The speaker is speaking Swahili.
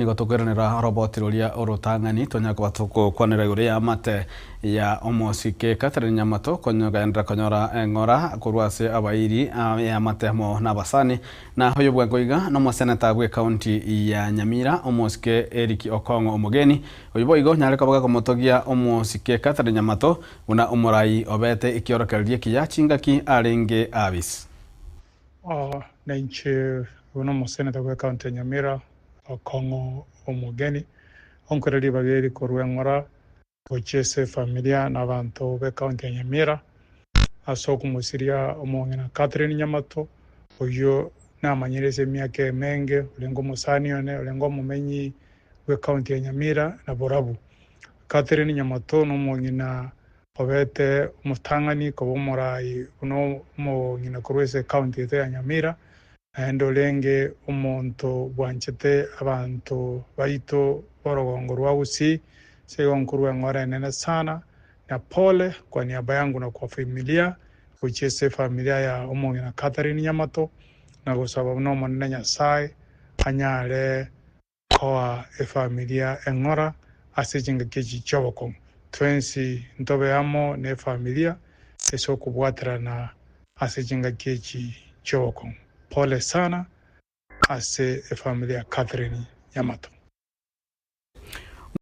Igotukiranira roboti ruria urutang'ani tonyako batuko kwanira uria mate ya omosike Catherine Nyamato konyogaendera konyora eng'ora kurwase abairi ya mate mo na basani na hoyo bwangoiga no moseneta gwe county ya Nyamira omosike Eric Okongo omugeni oyibo igo nyare kabaga komotogia omosike Catherine Nyamato una omorai obete ikiorokererie kiya chingaki arenge abis na nchi uno moseneta gwe county ya Nyamira Okongo omugeni onkoreri bageri korweng'ora gochese familia n'abantu be county ya Nyamira asoko musiria omong'ina Catherine Nyamato oyo namanyirese emyaka emenge olengo musanione olengo mumenyi we county ya Nyamira na Borabu. Catherine Nyamato n'omong'ina obete omutang'ani koba omorai uno omong'ina korwese county ya Nyamira endolenge omonto bwanchete abantu baito borogongo rwausi segonkuru eng'ora enene sana na pole kwa niaba yangu na kwa familia kuchese familia ya omong'ina Catherine Nyamato na gusaba no monene Nyasaye anyare koa familia eng'ora asejinga kechi choboko twensi ntobe amo ne familia eso kubwatrana asejinga kechi choboko. Pole sana ase familia Catherine Nyamato.